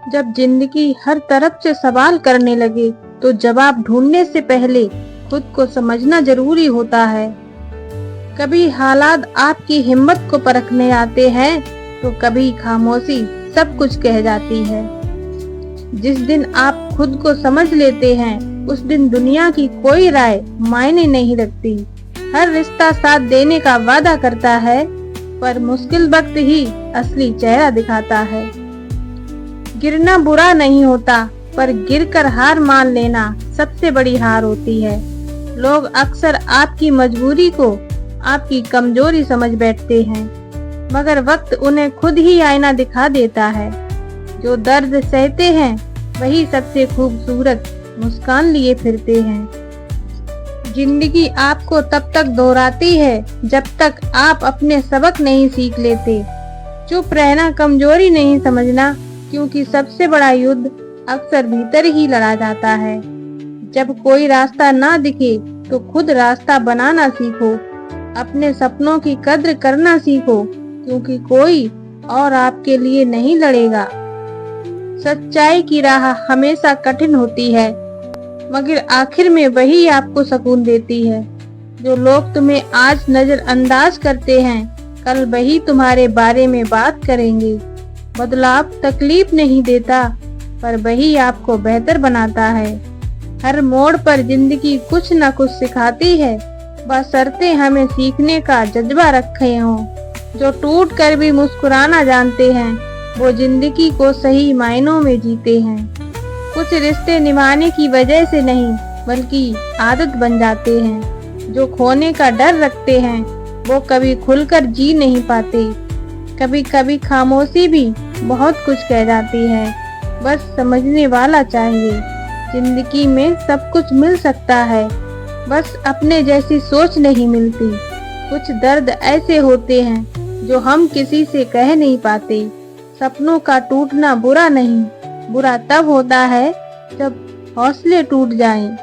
जब जिंदगी हर तरफ से सवाल करने लगे तो जवाब ढूंढने से पहले खुद को समझना जरूरी होता है। कभी हालात आपकी हिम्मत को परखने आते हैं तो कभी खामोशी सब कुछ कह जाती है। जिस दिन आप खुद को समझ लेते हैं उस दिन दुनिया की कोई राय मायने नहीं रखती। हर रिश्ता साथ देने का वादा करता है पर मुश्किल वक्त ही असली चेहरा दिखाता है। गिरना बुरा नहीं होता पर गिरकर हार मान लेना सबसे बड़ी हार होती है। लोग अक्सर आपकी मजबूरी को आपकी कमजोरी समझ बैठते हैं मगर वक्त उन्हें खुद ही आईना दिखा देता है। जो दर्द सहते हैं वही सबसे खूबसूरत मुस्कान लिए फिरते हैं। जिंदगी आपको तब तक दोहराती है जब तक आप अपने सबक नहीं सीख लेते। चुप रहना कमजोरी नहीं समझना, क्योंकि सबसे बड़ा युद्ध अक्सर भीतर ही लड़ा जाता है। जब कोई रास्ता ना दिखे तो खुद रास्ता बनाना सीखो। अपने सपनों की कद्र करना सीखो, क्योंकि कोई और आपके लिए नहीं लड़ेगा। सच्चाई की राह हमेशा कठिन होती है मगर आखिर में वही आपको सुकून देती है। जो लोग तुम्हें आज नजरअंदाज करते हैं कल वही तुम्हारे बारे में बात करेंगे। बदलाव तकलीफ नहीं देता पर वही आपको बेहतर बनाता है। हर मोड़ पर जिंदगी कुछ न कुछ सिखाती है, बशर्ते हमें सीखने का जज्बा रखे हों। जो टूट कर भी मुस्कुराना जानते हैं वो जिंदगी को सही मायनों में जीते हैं। कुछ रिश्ते निभाने की वजह से नहीं बल्कि आदत बन जाते हैं। जो खोने का डर रखते हैं वो कभी खुलकर जी नहीं पाते। कभी कभी खामोशी भी बहुत कुछ कह जाती है, बस समझने वाला चाहिए। जिंदगी में सब कुछ मिल सकता है, बस अपने जैसी सोच नहीं मिलती। कुछ दर्द ऐसे होते हैं जो हम किसी से कह नहीं पाते। सपनों का टूटना बुरा नहीं, बुरा तब होता है जब हौसले टूट जाएं।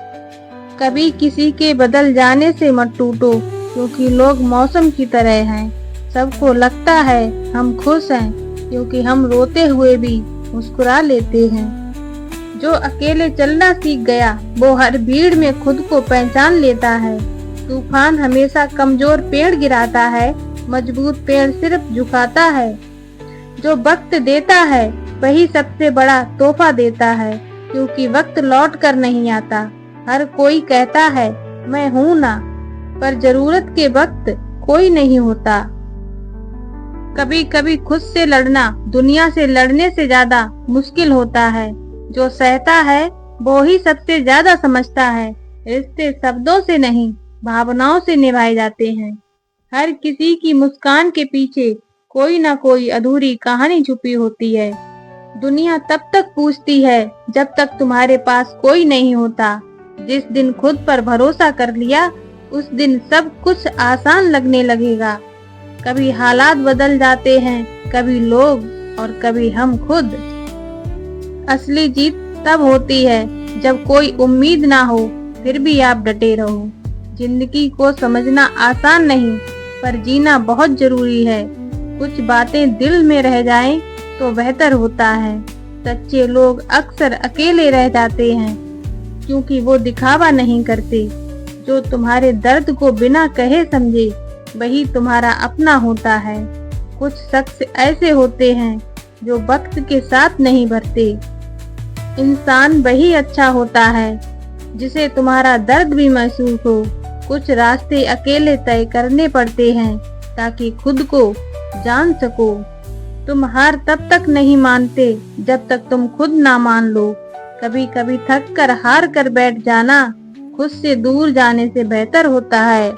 कभी किसी के बदल जाने से मत टूटो, क्योंकि लोग मौसम की तरह हैं। सबको लगता है हम खुश हैं, क्योंकि हम रोते हुए भी मुस्कुरा लेते हैं। जो अकेले चलना सीख गया वो हर भीड़ में खुद को पहचान लेता है। तूफान हमेशा कमजोर पेड़ गिराता है, मजबूत पेड़ सिर्फ झुकाता है। जो वक्त देता है वही सबसे बड़ा तोहफा देता है, क्योंकि वक्त लौट कर नहीं आता। हर कोई कहता है मैं हूं ना, पर जरूरत के वक्त कोई नहीं होता। कभी कभी खुद से लड़ना दुनिया से लड़ने से ज्यादा मुश्किल होता है। जो सहता है वो ही सबसे ज्यादा समझता है। रिश्ते शब्दों से नहीं भावनाओं से निभाए जाते हैं। हर किसी की मुस्कान के पीछे कोई ना कोई अधूरी कहानी छुपी होती है। दुनिया तब तक पूछती है जब तक तुम्हारे पास कोई नहीं होता। जिस दिन खुद पर भरोसा कर लिया उस दिन सब कुछ आसान लगने लगेगा। कभी हालात बदल जाते हैं, कभी लोग और कभी हम खुद। असली जीत तब होती है जब कोई उम्मीद ना हो फिर भी आप डटे रहो। जिंदगी को समझना आसान नहीं पर जीना बहुत जरूरी है। कुछ बातें दिल में रह जाएं तो बेहतर होता है। सच्चे लोग अक्सर अकेले रह जाते हैं, क्योंकि वो दिखावा नहीं करते। जो तुम्हारे दर्द को बिना कहे समझे वही तुम्हारा अपना होता है। कुछ शख्स ऐसे होते हैं जो वक्त के साथ नहीं भरते। इंसान वही अच्छा होता है जिसे तुम्हारा दर्द भी महसूस हो। कुछ रास्ते अकेले तय करने पड़ते हैं ताकि खुद को जान सको। तुम हार तब तक नहीं मानते जब तक तुम खुद ना मान लो। कभी कभी थक कर हार कर बैठ जाना खुद से दूर जाने से बेहतर होता है।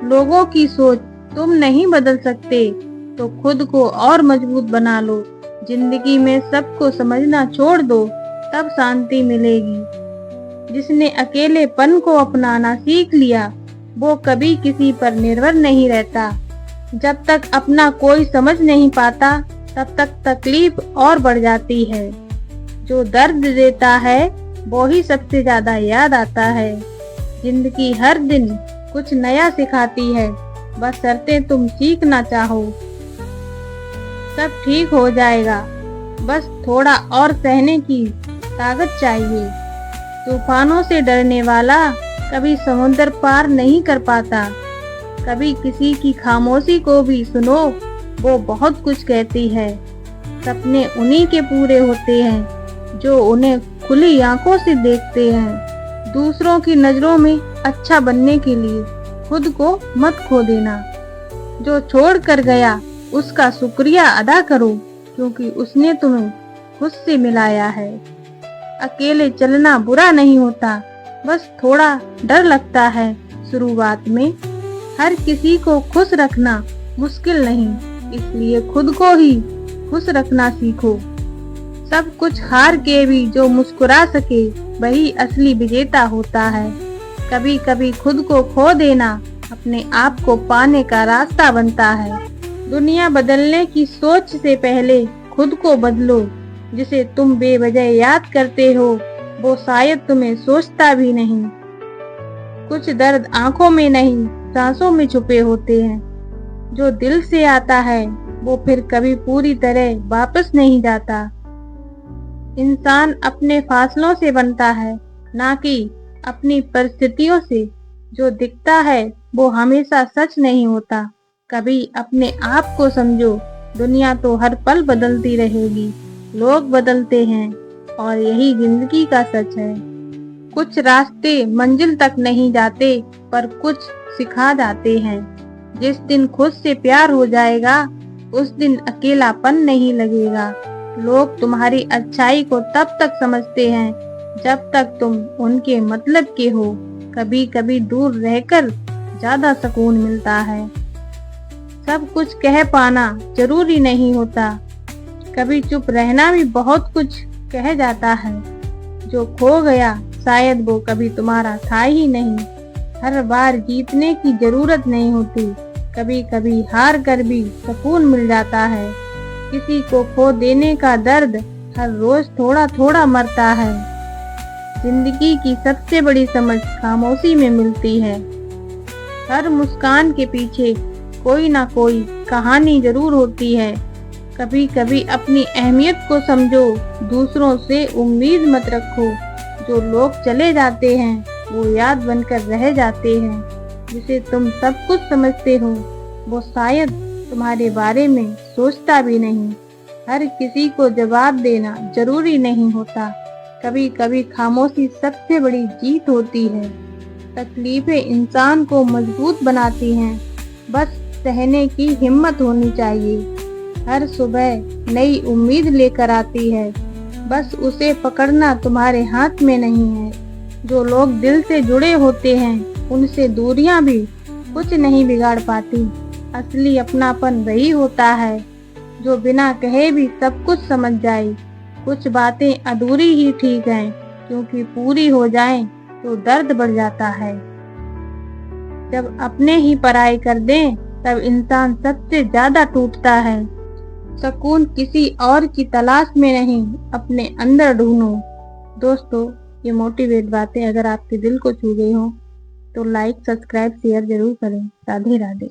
लोगों की सोच तुम नहीं बदल सकते तो खुद को और मजबूत बना लो। जिंदगी में सबको समझना छोड़ दो, तब शांति मिलेगी। जिसने अकेलेपन को अपनाना सीख लिया वो कभी किसी पर निर्भर नहीं रहता। जब तक अपना कोई समझ नहीं पाता तब तक तकलीफ और बढ़ जाती है। जो दर्द देता है वो ही सबसे ज्यादा याद आता है। जिंदगी हर दिन कुछ नया सिखाती है, बशर्ते तुम सीखना चाहो। सब ठीक हो जाएगा, बस थोड़ा और सहने की ताकत चाहिए। तूफानों से डरने वाला कभी समुद्र पार नहीं कर पाता। कभी किसी की खामोशी को भी सुनो, वो बहुत कुछ कहती है। सपने उन्हीं के पूरे होते हैं जो उन्हें खुली आंखों से देखते हैं। दूसरों की नजरों में अच्छा बनने के लिए खुद को मत खो देना। जो छोड़ कर गया उसका शुक्रिया अदा करो, क्योंकि उसने तुम्हें खुद से मिलाया है। अकेले चलना बुरा नहीं होता, बस थोड़ा डर लगता है शुरुआत में। हर किसी को खुश रखना मुश्किल नहीं, इसलिए खुद को ही खुश रखना सीखो। सब कुछ हार के भी जो मुस्कुरा सके वही असली विजेता होता है। कभी कभी खुद को खो देना अपने आप को पाने का रास्ता बनता है। दुनिया बदलने की सोच से पहले खुद को बदलो। जिसे तुम बेवजह याद करते हो वो शायद तुम्हें सोचता भी नहीं। कुछ दर्द आंखों में नहीं, सांसों में छुपे होते हैं। जो दिल से आता है वो फिर कभी पूरी तरह वापस नहीं जाता। इंसान अपने फासलों से बनता है, ना कि अपनी परिस्थितियों से। जो दिखता है वो हमेशा सच नहीं होता। कभी अपने आप को समझो, दुनिया तो हर पल बदलती रहेगी। लोग बदलते हैं और यही जिंदगी का सच है। कुछ रास्ते मंजिल तक नहीं जाते, पर कुछ सिखा जाते हैं। जिस दिन खुद से प्यार हो जाएगा उस दिन अकेलापन नहीं लगेगा। लोग तुम्हारी अच्छाई को तब तक समझते हैं जब तक तुम उनके मतलब के हो। कभी कभी दूर रहकर ज्यादा सुकून मिलता है। सब कुछ कह पाना जरूरी नहीं होता, कभी चुप रहना भी बहुत कुछ कह जाता है। जो खो गया शायद वो कभी तुम्हारा था ही नहीं। हर बार जीतने की जरूरत नहीं होती, कभी कभी हार कर भी सुकून मिल जाता है। किसी को खो देने का दर्द हर रोज थोड़ा थोड़ा मरता है। जिंदगी की सबसे बड़ी समझ खामोशी में मिलती है। हर मुस्कान के पीछे कोई ना कोई कहानी जरूर होती है। कभी कभी अपनी अहमियत को समझो, दूसरों से उम्मीद मत रखो। जो लोग चले जाते हैं वो याद बनकर रह जाते हैं। जिसे तुम सब कुछ समझते हो वो शायद तुम्हारे बारे में सोचता भी नहीं। हर किसी को जवाब देना जरूरी नहीं होता, कभी कभी खामोशी सबसे बड़ी जीत होती है। तकलीफें इंसान को मजबूत बनाती हैं, बस सहने की हिम्मत होनी चाहिए। हर सुबह नई उम्मीद लेकर आती है, बस उसे पकड़ना तुम्हारे हाथ में नहीं है। जो लोग दिल से जुड़े होते हैं उनसे दूरियां भी कुछ नहीं बिगाड़ पाती। असली अपनापन वही होता है जो बिना कहे भी सब कुछ समझ जाए। कुछ बातें अधूरी ही ठीक हैं, क्योंकि पूरी हो जाएं तो दर्द बढ़ जाता है। जब अपने ही पराई कर दें तब इंसान सबसे ज्यादा टूटता है। सुकून किसी और की तलाश में नहीं, अपने अंदर ढूंढो। दोस्तों, ये मोटिवेट बातें अगर आपके दिल को छू गई हो तो लाइक, सब्सक्राइब, शेयर जरूर करें। राधे राधे।